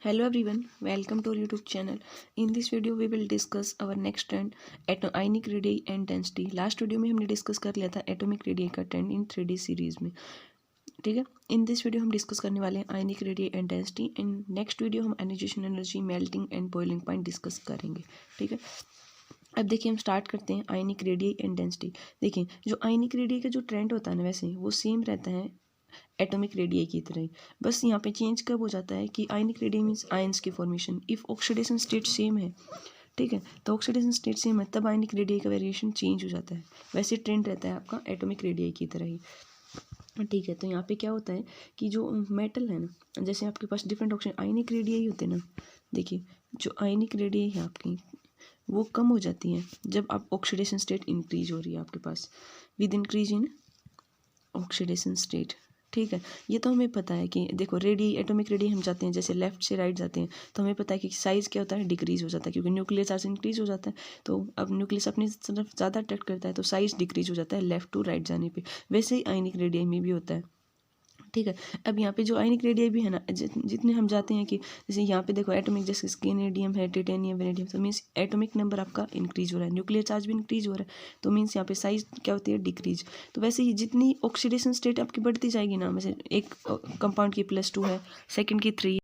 Hello everyone, welcome to our YouTube channel. In this video we will discuss our next trend ionic radii and density. Last video में हमने discuss कर लिया था atomic radii का trend in 3D series में. ठीक है, in this video हम डिस्कस करने वाले हैं ionic radii and density. In next video हम ionization energy, melting and boiling point discuss करेंगे. ठीक है, अब देखिए हम स्टार्ट करते हैं आयनिक रेडियाई एंड डेंसिटी. देखिए जो आयनिक रेडियाई का जो ट्रेंड होता है ना, वैसे वो सेम रहता है एटॉमिक रेडियाई की तरह ही. बस यहाँ पे चेंज कब हो जाता है कि आयनिक रेडियाई मीन्स आयंस की formation. If oxidation state same है, ठीक है, तो ऑक्सीडेशन स्टेट सेम है तब आयनिक रेडियाई का वेरिएशन चेंज हो जाता है. वैसे ट्रेंड रहता है आपका एटॉमिक रेडियाई की तरह ही. ठीक है, तो यहाँ पे क्या होता है कि जो मेटल है ना, जैसे आपके पास डिफरेंट ऑक्सीजन आयनिक रेडियाई होते हैं ना. देखिए जो आयनिक रेडियाई है आपकी वो कम हो जाती है जब आप ऑक्सीडेशन स्टेट इंक्रीज हो रही है आपके पास with increase in oxidation state. ठीक है, ये तो हमें पता है कि देखो रेडी एटॉमिक रेडी हम जाते हैं जैसे लेफ्ट से राइट जाते हैं तो हमें पता है कि साइज़ क्या होता है, डिक्रीज हो जाता है क्योंकि न्यूक्लियर चार्ज इंक्रीज हो जाता है. तो अब न्यूक्लियस अपनी तरफ ज़्यादा अट्रैक्ट करता है तो साइज़ डिक्रीज हो जाता है लेफ्ट टू राइट जाने पे. वैसे ही आयनिक रेडियाई में भी होता है. ठीक है, अब यहाँ पे जो आयनिक रेडियाई भी है ना, जितने हम जाते हैं कि जैसे यहाँ पे देखो एटॉमिक जैसे स्केनेडियम है, टिटेनियम, वेनेडियम, तो मीन्स एटॉमिक नंबर आपका इंक्रीज हो रहा है, न्यूक्लियर चार्ज भी इंक्रीज हो रहा है, तो मीन्स यहाँ पे साइज क्या होती है, डिक्रीज. तो वैसे ही जितनी ऑक्सीडेशन स्टेट आपकी बढ़ती जाएगी ना, वैसे एक कंपाउंड की +2 है, सेकेंड की 3.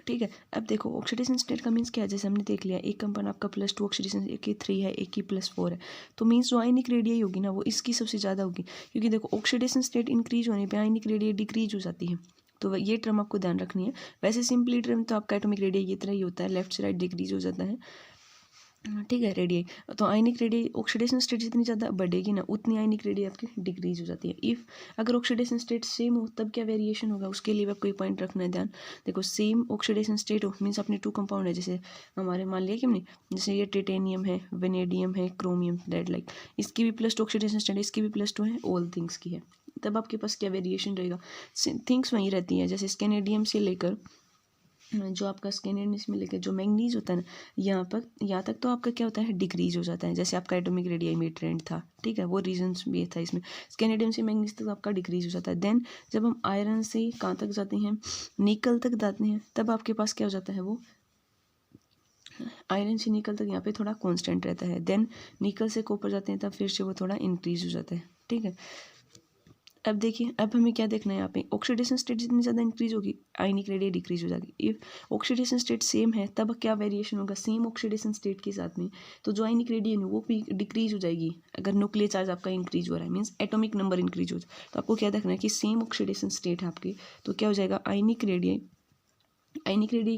ठीक है, अब देखो ऑक्सीडेशन स्टेट का मीन्स क्या है, जैसे हमने देख लिया एक कंपाउंड आपका +2 ऑक्सीडेशन, एक की 3 है, एक की +4 है, तो मीन्स जो आयनिक रेडियाई होगी ना वो इसकी सबसे ज़्यादा होगी क्योंकि देखो ऑक्सीडेशन स्टेट इंक्रीज होने पे आयनिक रेडियाई डिक्रीज हो जाती है. तो ये टर्म आपको ध्यान रखनी है. वैसे सिंपली टर्म तो आपका एटॉमिक रेडियाई की तरह ही होता है, लेफ्ट से राइट डिक्रीज हो जाता है. ठीक है, रेडियाई तो आयनिक रेडियाई ऑक्सीडेशन स्टेट जितनी ज़्यादा बढ़ेगी ना उतनी आयनिक रेडियाई आपकी डिक्रीज हो जाती है. इफ़ अगर ऑक्सीडेशन स्टेट सेम हो तब क्या वेरिएशन होगा, उसके लिए आपको एक पॉइंट रखना है ध्यान. देखो सेम ऑक्सीडेशन स्टेट हो मीन्स अपने 2 कंपाउंड है, जैसे हमारे मान लिया कि हमने जैसे ये टिटेनियम है, वेनेडियम है, क्रोमियम, डेड लाइक इसकी भी +2 ऑक्सीडेशन स्टेट है, इसकी भी +2 है, ऑल थिंग्स की है. तब आपके पास क्या वेरिएशन रहेगा, थिंग्स वहीं रहती हैं. जैसे स्केनेडियम से लेकर जो आपका स्केनेडियम में लेकर जो मैंगनीज होता है ना, यहाँ तक तो आपका क्या होता है, डिक्रीज हो जाता है. जैसे आपका एटॉमिक रेडियाई में ट्रेंड था, ठीक है, वो रीजंस भी था इसमें. स्केनेडियम से मैंगनीज तक आपका डिक्रीज हो जाता है. देन जब हम आयरन से कहाँ तक जाते हैं, निकल तक जाते हैं, तब आपके पास क्या हो जाता है, वो आयरन से निकल तक यहाँ पे थोड़ा कांस्टेंट रहता है. देन निकल से कॉपर जाते हैं तब फिर से वो थोड़ा इंक्रीज हो जाता है. ठीक है, अब देखिए अब हमें क्या देखना है, यहाँ पे ऑक्सीडेशन स्टेट जितनी ज़्यादा इंक्रीज होगी आयनिक रेडियाई डिक्रीज हो जाएगी. इफ ऑक्सीडेशन स्टेट सेम है तब क्या वेरिएशन होगा, सेम ऑक्सीडेशन स्टेट के साथ में तो जो आयनिक रेडियाई है वो भी डिक्रीज हो जाएगी. अगर न्यूक्लियर चार्ज आपका इंक्रीज हो रहा है मीन्स एटॉमिक नंबर इंक्रीज हो जाए, तो आपको क्या देखना है कि सेम ऑक्सीडेशन स्टेट है आपकी, तो क्या हो जाएगा आयनिक रेडियाई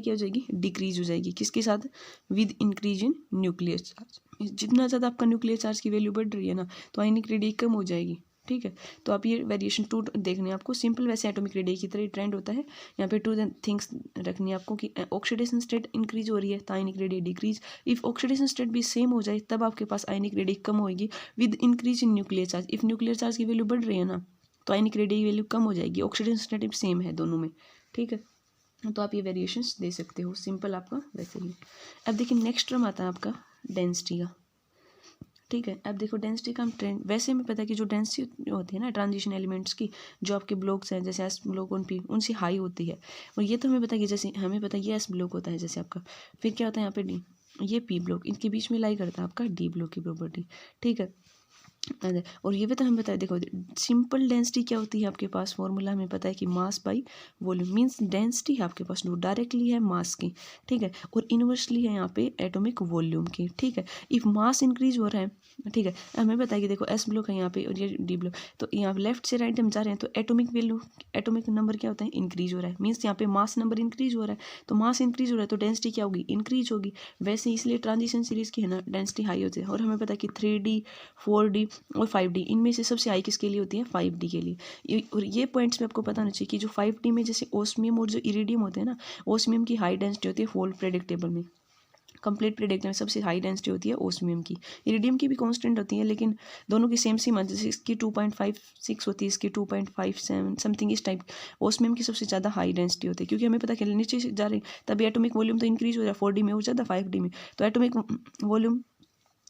क्या हो जाएगी, डिक्रीज हो जाएगी. किसके साथ, with increase in nuclear charge. जितना ज़्यादा आपका न्यूक्लियर चार्ज की वैल्यू बढ़ रही है ना तो आयनिक रेडियाई कम हो जाएगी. ठीक है, तो आप ये वेरिएशन 2 देखने आपको सिंपल वैसे एटॉमिक रेडियाई की तरह ट्रेंड होता है. यहाँ पे 2 थिंग्स रखनी है आपको कि ऑक्सीडेशन स्टेट इंक्रीज हो रही है तो ionic radii decrease. If oxidation state भी सेम हो जाए तब आपके पास आयनिक रेडियाई कम होगी with increase in nuclear charge. If nuclear charge की वैल्यू बढ़ रही है ना तो आयनिक रेडियाई की वैल्यू कम हो जाएगी. ऑक्सीडेशन स्टेट सेम है दोनों में. ठीक है, तो आप ये वेरिएशंस दे सकते हो, सिंपल आपका वैसे ही. अब देखिए नेक्स्ट टर्म आता है आपका डेंसिटी का. ठीक है, अब देखो डेंसिटी का हम ट्रेंड, वैसे हमें पता है कि जो डेंसिटी होती है ना ट्रांजिशन एलिमेंट्स की, जो आपके ब्लॉक्स हैं जैसे एस ब्लॉक ऑन पी उनसे हाई होती है. और ये तो हमें पता है कि जैसे हमें पता है ये एस ब्लॉक होता है जैसे आपका, फिर क्या होता है यहाँ पे डी, ये पी ब्लॉक, इनके बीच में लाई करता है आपका डी ब्लॉक की प्रॉपर्टी. ठीक है, और ये भी तो हमें पता है, देखो सिंपल डेंसिटी क्या होती है आपके पास, फॉर्मूला हमें पता है कि mass by volume. Means density है आपके पास, डायरेक्टली है मास की. ठीक है, और इनवर्सली है यहाँ पे एटॉमिक वॉल्यूम की. ठीक है, इफ मास इंक्रीज हो रहा है, ठीक है, हमें पता है कि देखो एस ब्लॉक है यहाँ पे और ये डी ब्लॉक, तो यहाँ लेफ्ट से राइट हम जा रहे हैं तो एटॉमिक वैल्यू, एटॉमिक नंबर क्या होता है, इंक्रीज हो रहा है. मीन्स यहाँ पे मास नंबर इंक्रीज हो रहा है, तो मास इंक्रीज हो रहा है तो डेंसिटी क्या होगी, इंक्रीज होगी. वैसे इसलिए ट्रांजिशन सीरीज की है ना डेंसिटी हाई होती है. और हमें पता है कि 3D 4D और 5D, इनमें से सबसे हाई किसके लिए होती है, 5D के लिए. और ये पॉइंट्स में आपको पता होना चाहिए कि जो 5D में जैसे ओस्मियम और जो इरिडियम होते हैं ना, ओस्मियम की हाई डेंसिटी होती है होल प्रेडिक्टेबल में, कंप्लीट प्रेडिक्टेबल में सबसे हाई डेंसिटी होती है ओस्मियम की. इरिडियम की भी कांस्टेंट होती है लेकिन दोनों की सेम मान, जैसे इसकी 2.56 होती है, इसकी 2.57 समथिंग इस टाइप. ओस्मियम की सबसे ज़्यादा हाई डेंसिटी होती है क्योंकि हमें पता है कि नीचे जा रहे हैं तभी एटॉमिक वॉल्यूम तो इंक्रीज हो रहा है, 4D में हो जाता है 5D में, तो एटॉमिक वॉल्यूम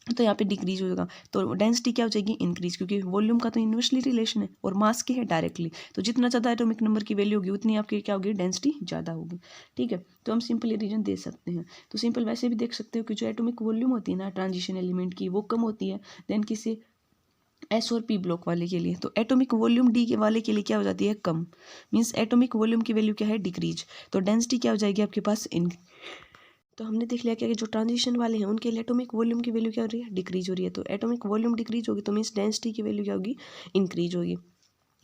तो यहाँ पे डिक्रीज होगा, तो डेंसिटी क्या हो जाएगी, इंक्रीज, क्योंकि वॉल्यूम का तो इन्वर्सली रिलेशन है और मास की है डायरेक्टली। तो जितना ज़्यादा एटॉमिक नंबर की वैल्यू होगी उतनी आपकी क्या होगी, डेंसिटी ज़्यादा होगी। ठीक है, तो हम सिंपल रीजन दे सकते हैं। तो सिंपल वैसे भी देख सकते हो कि जो एटॉमिक वॉल्यूम होती है ना ट्रांजिशन एलिमेंट की, वो कम होती है देन किसी एस और पी ब्लॉक वाले के लिए। तो एटॉमिक वॉल्यूम डी के वाले के लिए क्या हो जाती है, कम, मीन्स एटॉमिक वॉल्यूम की वैल्यू क्या है, डिक्रीज। तो डेंसिटी क्या हो जाएगी आपके पास, तो हमने देख लिया कि जो ट्रांजिशन वाले हैं उनके लिए एटॉमिक वॉल्यूम की वैल्यू क्या हो रही है, डिक्रीज हो रही है। तो एटॉमिक वॉल्यूम डिक्रीज होगी तो मीन्स डेंसिटी की वैल्यू क्या होगी, इंक्रीज होगी।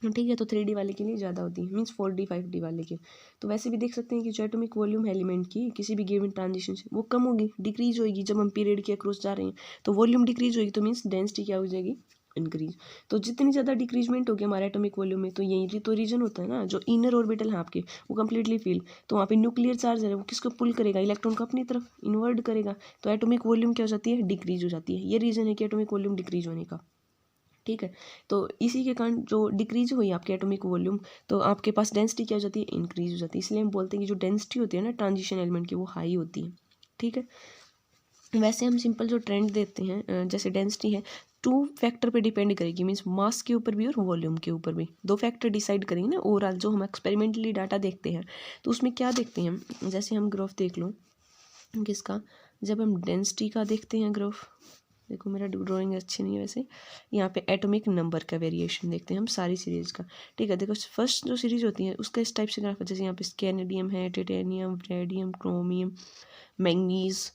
ठीक है, तो 3D वाले के लिए ज़्यादा होती है, मीन्स 4D 5D वाले के। तो वैसे भी देख सकते हैं कि जो एटॉमिक वॉल्यूम है एलिमेंट की किसी भी गिवन ट्रांजिशन से, वो कम होगी, डिक्रीज होगी। जब हम पीरियड के अक्रॉस जा रहे हैं तो वॉल्यूम डिक्रीज होगी, तो मीन्स डेंसिटी क्या हो जाएगी, इंक्रीज। तो जितनी ज़्यादा डिक्रीजमेंट होगी हमारे एटॉमिक वॉल्यूम में, तो यही तो रीजन होता है ना, जो इनर ऑर्बिटल है आपके वो कंप्लीटली फिल, तो वहाँ पे न्यूक्लियर चार्ज है वो किसको पुल करेगा, इलेक्ट्रॉन को अपनी तरफ इन्वर्ट करेगा, तो एटॉमिक वॉल्यूम क्या हो जाती है, डिक्रीज हो जाती है। ये रीज़न है कि एटॉमिक वॉल्यूम डिक्रीज होने का। ठीक है, तो इसी के कारण जो डिक्रीज हुई आपके एटॉमिक वॉल्यूम, तो आपके पास डेंसिटी क्या हो जाती है, इंक्रीज हो जाती है। इसलिए हम बोलते हैं कि जो डेंसिटी होती है ना ट्रांजिशन एलिमेंट की, वो हाई होती है। ठीक है, वैसे हम सिंपल जो ट्रेंड देते हैं जैसे डेंसिटी है, 2 फैक्टर पे डिपेंड करेगी, मीन्स मास के ऊपर भी और वॉल्यूम के ऊपर भी। 2 फैक्टर डिसाइड करेंगे ना ओवरऑल, जो हम एक्सपेरिमेंटली डाटा देखते हैं तो उसमें क्या देखते हैं, जैसे हम ग्राफ देख लो किसका, जब हम डेंसिटी का देखते हैं ग्राफ, देखो मेरा ड्राइंग अच्छी नहीं है वैसे, यहाँ पे एटॉमिक नंबर का वेरिएशन देखते हैं हम सारी सीरीज का। ठीक है, देखो फर्स्ट जो सीरीज होती है उसका इस टाइप से ग्राफ है, जैसे यहाँ पे स्कैनेडियम है, टाइटेनियम, रेडियम, क्रोमियम, मैंगनीज।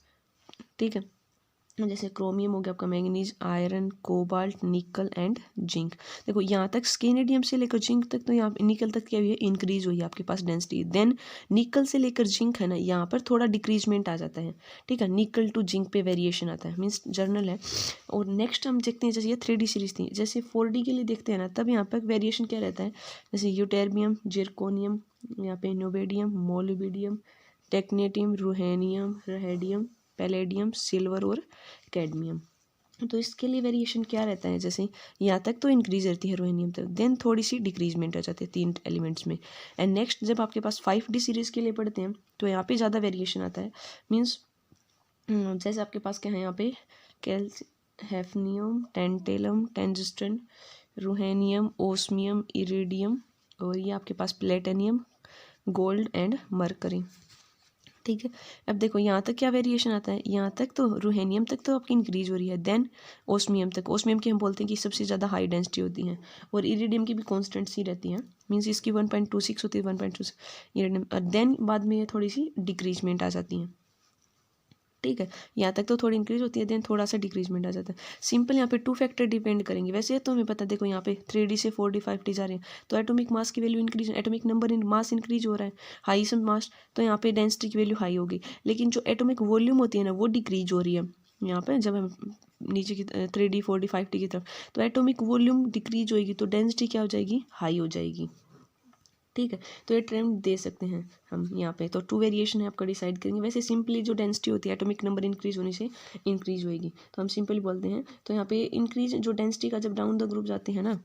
ठीक है, जैसे क्रोमियम हो गया आपका, मैंगनीज, आयरन, कोबाल्ट, निकल एंड जिंक। देखो यहाँ तक स्केनेडियम से लेकर जिंक तक, तो यहाँ निकल तक क्या हुई है, इंक्रीज हुई है आपके पास डेंसिटी। देन निकल से लेकर जिंक है ना, यहाँ पर थोड़ा डिक्रीजमेंट आ जाता है। ठीक है, निकल टू जिंक पे वेरिएशन आता है, मीन्स जर्नल है। और नेक्स्ट हम देखते हैं, जैसे ये 3D सीरीज थी, जैसे 4D के लिए देखते हैं ना, तब यहाँ पर वेरिएशन क्या रहता है, जैसे यूटेरबियम, जिरकोनियम, यहाँ पे नोबेडियम, मोलिबिडियम, टेक्नेटियम, रूहेनियम, रहेडियम, पैलेडियम, सिल्वर और कैडमियम। तो इसके लिए वेरिएशन क्या रहता है, जैसे यहाँ तक तो इंक्रीज रहती है रोहिनियम तक, देन थोड़ी सी डिक्रीजमेंट आ जाती है 3 एलिमेंट्स में। एंड नेक्स्ट जब आपके पास 5D सीरीज़ के लिए पढ़ते हैं तो यहाँ पे ज़्यादा वेरिएशन आता है, मीन्स जैसे आपके पास क्या है यहाँ पे, हैफनियम, टेंटेलम, टेंजिस्टन, रूहेनियम, ओस्मियम, इरिडियम, और ये आपके पास प्लेटिनियम, गोल्ड एंड मरकरी। ठीक है, अब देखो यहाँ तक क्या वेरिएशन आता है, यहाँ तक तो रूहेनियम तक तो आपकी इंक्रीज हो रही है, देन ओस्मियम तक, ओस्मियम की हम बोलते हैं कि सबसे ज़्यादा हाई डेंसिटी होती है, और इरिडियम की भी कॉन्स्टेंट सी रहती है, मीन्स इसकी 1.26 होती है, 1.26 इरिडियम, और देन बाद में ये थोड़ी सी डिक्रीजमेंट आ जाती है। ठीक है, यहाँ तक तो थोड़ी इंक्रीज होती है, देन थोड़ा सा डिक्रीजमेंट आ जाता है। सिंपल यहाँ पे 2 फैक्टर डिपेंड करेंगे। वैसे तो हमें पता है, देखो यहाँ पे 3D से 4D 5D जा रहे हैं, तो एटॉमिक मास की value increase, atomic number in mass increase हो रहा है, हाई सम मास, तो यहाँ पे डेंसिटी की वैल्यू हाई होगी। लेकिन जो एटॉमिक वॉल्यूम होती है ना, वो डिक्रीज हो रही है यहाँ पे, जब हम नीचे की 3D 4D 5D की तरफ, तो एटॉमिक वॉल्यूम डिक्रीज होगी तो डेंसिटी क्या हो जाएगी, हाई हो जाएगी। ठीक है, तो ये ट्रेंड दे सकते हैं हम यहाँ पे, तो 2 वेरिएशन है आपका डिसाइड करेंगे। वैसे सिंपली जो डेंसिटी होती है एटॉमिक नंबर इंक्रीज होने से इंक्रीज होएगी, तो हम सिंपली बोलते हैं। तो यहाँ पे इंक्रीज जो डेंसिटी का, जब डाउन द ग्रुप जाते हैं ना,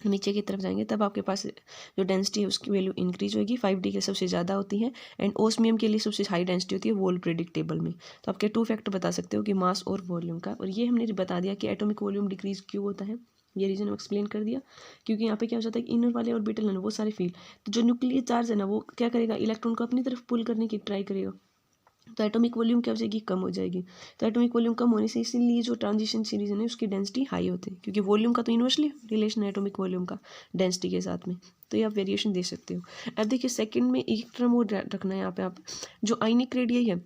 नीचे की तरफ जाएंगे, तब आपके पास जो डेंसिटी है उसकी वैल्यू इंक्रीज होगी, 5D के सबसे ज़्यादा होती है, एंड ओस्मियम के लिए सबसे हाई डेंसिटी होती है वॉल प्रेडिक्ट टेबल में। तो आपके 2 फैक्टर बता सकते हो कि मास और वॉल्यूम का, और ये हमने बता दिया कि एटॉमिक वॉल्यूम डिक्रीज क्यों होता है, ये रीज़न एक्सप्लेन कर दिया। क्योंकि यहाँ पे क्या हो जाता है कि इनर वाले ऑर्बिटल है ना वो सारे फील, तो जो न्यूक्लियर चार्ज है ना वो क्या करेगा, इलेक्ट्रॉन को अपनी तरफ पुल करने की ट्राई करेगा, तो एटॉमिक वॉल्यूम क्या हो जाएगी, कम हो जाएगी। तो एटॉमिक वॉल्यूम कम होने से इसीलिए जो ट्रांजिशन सीरीज है ना उसकी डेंसिटी हाई होती है, क्योंकि वॉल्यूम का तो इन्वर्सली रिलेशन है एटॉमिक वॉल्यूम का डेंसिटी के साथ में। तो ये आप वेरिएशन दे सकते हो। अब देखिए सेकंड में एक टर्म और रखना है यहाँ पे, आप जो आयनिक रेडियस है,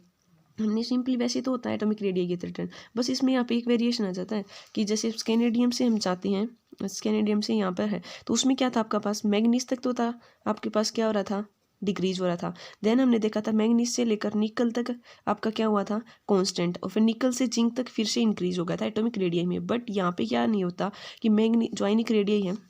हमने सिंपली वैसे तो होता है एटॉमिक रेडियस की रिटर्न, बस इसमें यहाँ पे एक वेरिएशन आ जाता है कि जैसे स्कैनेडियम से हम चाहते हैं, स्कैनेडियम से यहाँ पर है, तो उसमें क्या था आपका पास, मैग्नीज तक तो था आपके पास, क्या हो रहा था, डिक्रीज हो रहा था। देन हमने देखा था मैग्नीज से लेकर निकल तक आपका क्या हुआ था, कांस्टेंट, और फिर निकल से जिंक तक फिर से इंक्रीज हो गया था एटॉमिक रेडियस में। बट यहाँ पे क्या नहीं होता कि मैग्नी जो आयनिक रेडियस है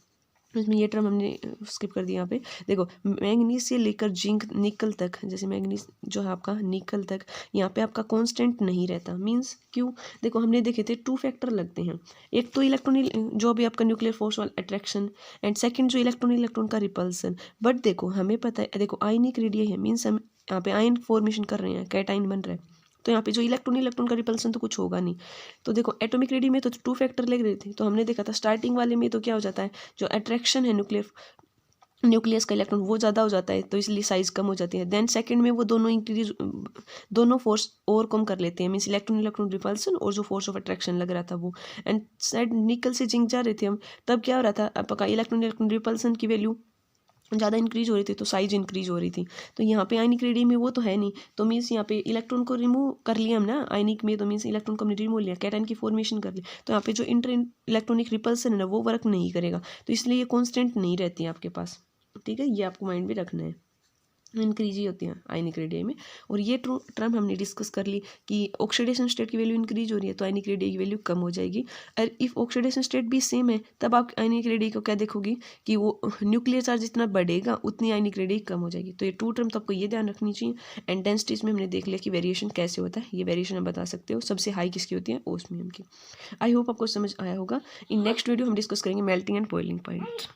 इसमें, ये टर्म हमने स्किप कर दिया यहाँ पे। देखो मैग्नीज से लेकर जिंक निकल तक, जैसे मैग्नीज जो है आपका निकल तक, यहाँ पे आपका कांस्टेंट नहीं रहता, मींस क्यों, देखो हमने देखे थे 2 फैक्टर लगते हैं, एक तो इलेक्ट्रॉन जो भी आपका न्यूक्लियर फोर्स वाला अट्रैक्शन, एंड सेकंड जो इलेक्ट्रॉन इलेक्ट्रॉन का रिपल्सन। बट देखो हमें पता है, देखो आयनिक रेडियस है, मीन्स हम यहाँ पे आयन फॉर्मेशन कर रहे हैं, कैटाइन बन रहा है, तो यहाँ पे जो इलेक्ट्रॉन इलेक्ट्रॉन का रिपल्सन तो कुछ होगा नहीं। तो देखो एटॉमिक रेडियस में तो 2 फैक्टर लग रहे थे, तो हमने देखा था स्टार्टिंग वाले में तो क्या हो जाता है, जो अट्रैक्शन है न्यूक्लियस का इलेक्ट्रॉन वो ज़्यादा हो जाता है, तो इसलिए साइज़ कम हो जाती है। देन सेकंड में वो दोनों फोर्स ओवरकम कर लेते हैं, मीन्स इलेक्ट्रॉन इलेक्ट्रॉन रिपल्सन और जो फोर्स ऑफ अट्रैक्शन लग रहा था वो। एंड साइड निकल से जिंक जा रहे थे हम, तब क्या हो रहा था, आपका इलेक्ट्रॉन इलेक्ट्रॉन रिपल्सन की वैल्यू ज़्यादा इंक्रीज हो रही थी, तो साइज इंक्रीज हो रही थी। तो यहाँ पे आयनिक रेडियम में वो तो है नहीं, तो मीन्स यहाँ पे इलेक्ट्रॉन को रिमूव कर लिया हम ना आयनिक में, तो मीन्स इलेक्ट्रॉन को हमने रिमूव लिया, कैटायन की फॉर्मेशन कर ली, तो यहाँ पे जो इंटर इलेक्ट्रॉनिक रिपल्सन है ना वो वर्क नहीं करेगा, तो इसलिए ये कॉन्स्टेंट नहीं रहती है आपके पास। ठीक है, ये आपको माइंड में रखना है, इंक्रीज ही होती है आयनिक रेडियम में। और ये टर्म हमने डिस्कस कर ली कि ऑक्सीडेशन स्टेट की वैल्यू इंक्रीज हो रही है तो आयनिक रेडियम की वैल्यू कम हो जाएगी। और इफ ऑक्सीडेशन स्टेट भी सेम है तब आप आयनिक रेडियम को क्या देखोगी कि वो न्यूक्लियर चार्ज जितना बढ़ेगा उतनी आयनिक रेडियम कम हो जाएगी। तो ये 2 टर्म तो आपको ये ध्यान रखनी चाहिए। एंड डेंसिटीज में हमने देख लिया कि वेरिएशन कैसे होता है, ये वेरिएशन आप बता सकते हो। सबसे हाई किसकी होती है, ओस्मियम की। आई होप आपको समझ आया होगा। इन नेक्स्ट वीडियो हम डिस्कस करेंगे मेल्टिंग एंड बॉइलिंग पॉइंट।